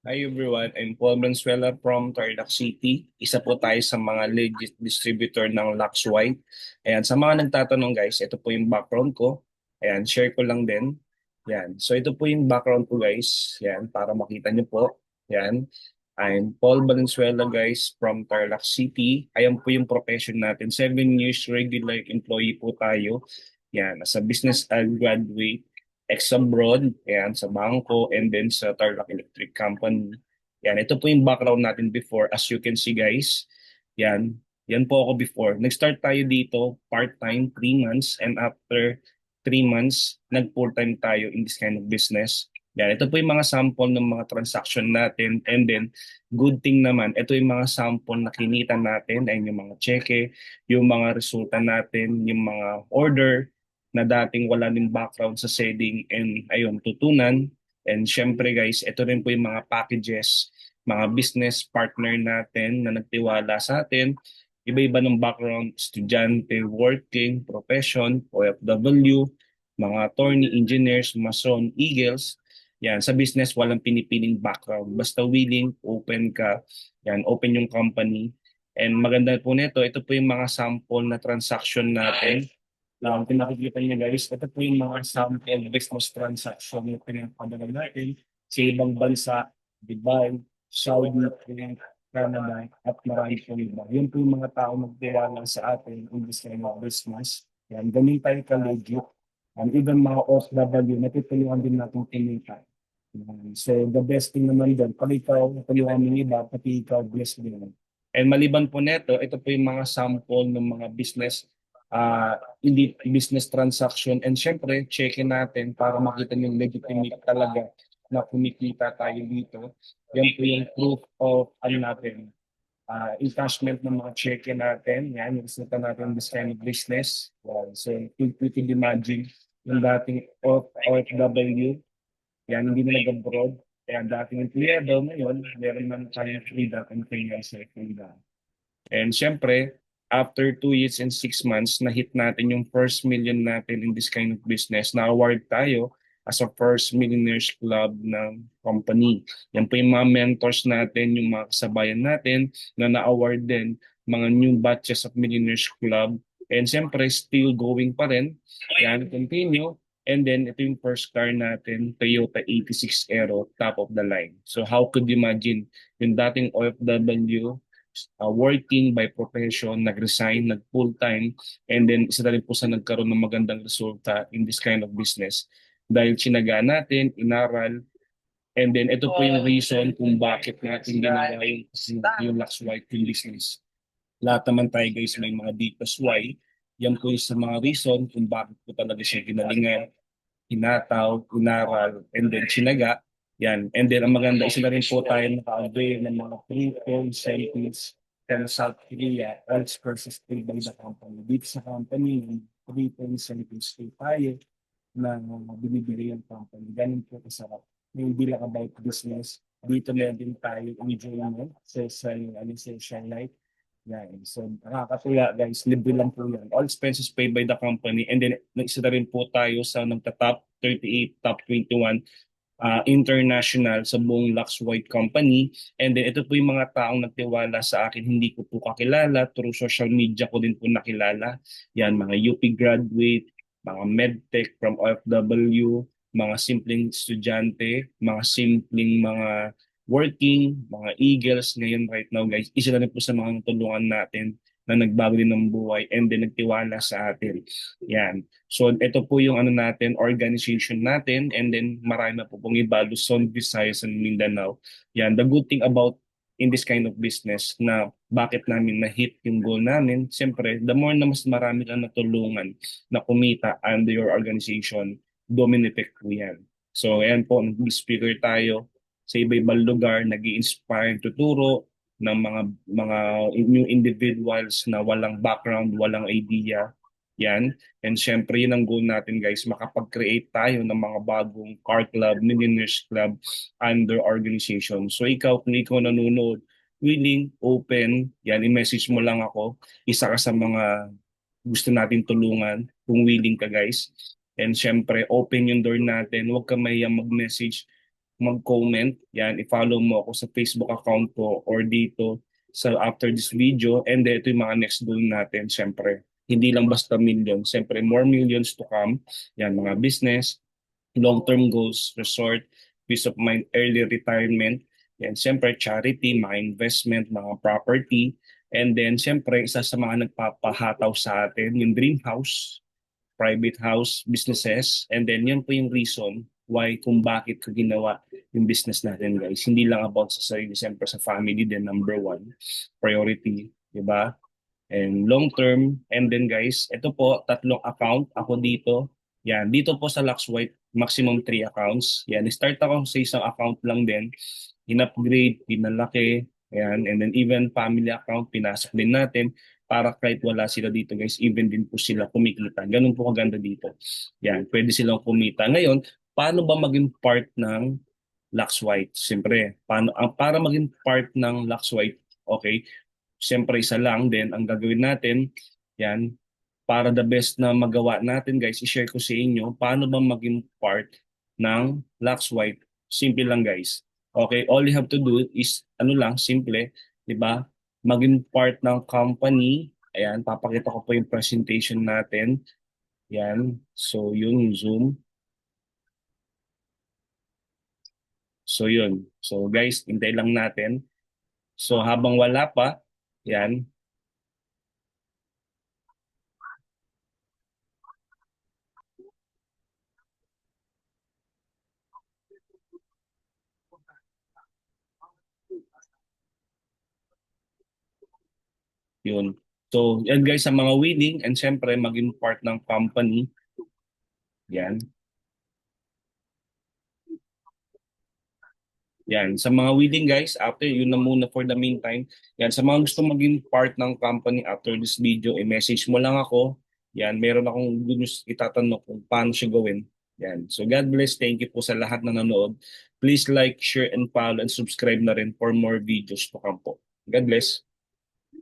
Hi everyone, I'm Paul Valenzuela from Tarlac City. Isa po tayo sa mga legit distributor ng Lux White. Ayan, sa mga nagtatanong guys, ito po yung background ko. Ayan, share ko lang din. Ayan, so ito po yung background ko guys. Ayan, para makita nyo po. Ayan, I'm Paul Valenzuela guys from Tarlac City. Ayan po yung profession natin. 7 years regular employee po tayo. Ayan, as a business graduate ex-abroad, yan, sa bangko, and then sa Tarlac Electric Company. Yan, ito po yung background natin before. As you can see guys, yan, yan po ako before. Nag-start tayo dito, part-time, 3 months, and after 3 months, nag-full-time tayo in this kind of business. Yan, ito po yung mga sample ng mga transaction natin, and then, good thing naman, ito yung mga sample na kinita natin, ay yung mga cheque, yung mga resulta natin, yung mga order, na dating wala din background sa selling and ayun, tutunan. And syempre guys, ito rin po yung mga packages, mga business partner natin na nagtiwala sa atin. Iba-iba ng background, estudyante, working, profession, OFW, mga attorney, engineers, mason, eagles. Yan, sa business walang pinipiling background. Basta willing, open ka. Yan, open yung company. And maganda po nito, ito po yung mga sample na transaction natin na kung nakikita niyo guys, ito po yung mga sample business transaction na pinapadala natin sa ibang bansa, Dubai, Saudi, Canada, at marami po iba. Yun po yung mga tao magtiwala sa atin in this kind of business. Yan, ganun tayo ka-legit. And even mga OFW, natutulungan din natin kumita. So the best thing naman doon, pag ikaw natulungan ng iba, pati ikaw blessed din. And maliban po neto, ito po yung mga sample ng mga business hindi business transaction and syempre check-in natin para makita yung legitimate talaga na kumikita tayo dito. Yan po yung proof of ano natin, encashment ng mga check-in natin. Yan, yung resulta natin this kind of business. So you can imagine yung dating OFW, yan, hindi na nag-abroad. Kaya dating empleyado ngayon, meron man tayong freedom and financial freedom. And syempre, after 2 years and 6 months, na-hit natin yung first million natin in this kind of business. Na-award tayo as a first millionaires club ng company. Yan po yung mga mentors natin, yung mga kasabayan natin na na-award din mga new batches of millionaires club. And syempre, still going pa rin. Yan, continue. And then, ito yung first car natin, Toyota 86 Aero, top of the line. So, how could you imagine yung dating OFW working by profession, nag-resign, nag-full-time, and then isa na rin po sa nagkaroon ng magandang resulta in this kind of business. Dahil sinaga natin, inaral, and then ito po yung reason kung bakit natin ginawa yung Lux White yung business. Lahat naman tayo guys may mga deepest why. Yan po yung sa mga reason kung bakit po talaga siya ginalingan, hinataw, inaral, and then sinaga. Yan. And then ang maganda, isa na rin po tayo naka-avail ng mga pre-phone sentence from South Korea, else versus paid by the company. Dito sa company, yung pre-phone sentence po tayo na binibigay ang company. Ganun po kasarap. Hindi lang about business. Dito meron din tayo enjoyment, social life. Yan. So, nakakatuya guys, libre lang po yan. All expenses paid by the company. And then, isa na rin po tayo sa nagta-top 38, top 21 international sa buong Lux White Company. And then, ito po yung mga taong nagtiwala sa akin. Hindi ko po kakilala. Through social media ko din po nakilala. Yan, mga UP graduate, mga medtech from OFW, mga simpleng estudyante, mga simpleng mga working, mga eagles ngayon right now guys, isa na rin po sa mga tulungan natin na nagbago din ng buhay and then nagtiwala sa atin. Yan. So ito po yung ano natin, organization natin and then marami na po pong iba, Luzon, Visayas, and Mindanao. Yan. The good thing about in this kind of business na bakit namin na-hit yung goal namin, siyempre, the more na mas marami kang natulungan na kumita under your organization, domino effect po yan. So, ayan po, nag-speaker tayo sa iba-ibang lugar, nag-i-inspire, tuturo ng mga new individuals na walang background, walang idea. Yan. And syempre, yun ang goal natin guys, makapag-create tayo ng mga bagong car club, millionaires club under organization. So ikaw, kung ikaw nanonood, willing, open, yan, i-message mo lang ako. Isa ka sa mga gusto natin tulungan kung willing ka guys. And syempre, open yung door natin. Huwag ka mahiyang mag-message mag-comment. Yan, i-follow mo ako sa Facebook account ko or dito sa after this video. And then ito yung mga next goal natin, syempre. Hindi lang basta millions. Syempre, more millions to come. Yan, mga business, long-term goals, resort, peace of mind, early retirement. Yan, syempre, charity, mga investment, mga property. And then, syempre, isa sa mga nagpapahataw sa atin, yung dream house, private house businesses. And then yan po yung reason why kung bakit ko ginawa yung business natin guys. Hindi lang about sa sarili, siyempre sa family din number one priority, di ba? And long term. And then guys, ito po, tatlong account ako dito. Yan, dito po sa Lux White, maximum 3 accounts. Yan, start ako sa isang account lang din. In-upgrade, pinalaki. Yan, and then even family account, pinasok din natin para kahit wala sila dito guys, even din po sila kumikita. Ganun po kaganda dito. Yan, pwede silang kumita. Ngayon, paano ba maging part ng Lux White? Siyempre, para maging part ng Lux White, okay, siyempre isa lang din ang gagawin natin, yan, para the best na magawa natin guys, i-share ko sa inyo paano ba maging part ng Lux White. Simple lang guys. Okay, all you have to do is ano lang, simple, 'di ba? Maging part ng company. Ayan, papakita ko po yung presentation natin. Yan. So, yun, Zoom. So, yun. So, guys, hintay lang natin. So, habang wala pa, yan, yun. So, yan guys, sa mga winning and syempre maging part ng company. Yan. Yan. Sa mga winning guys, after yun na muna for the meantime. Yan. Sa mga gusto maging part ng company after this video, i-message mo lang ako. Yan. Meron akong good news itatanong kung paano siya gawin. Yan. So God bless. Thank you po sa lahat na nanood. Please like, share, and follow and subscribe na rin for more videos to come po. God bless.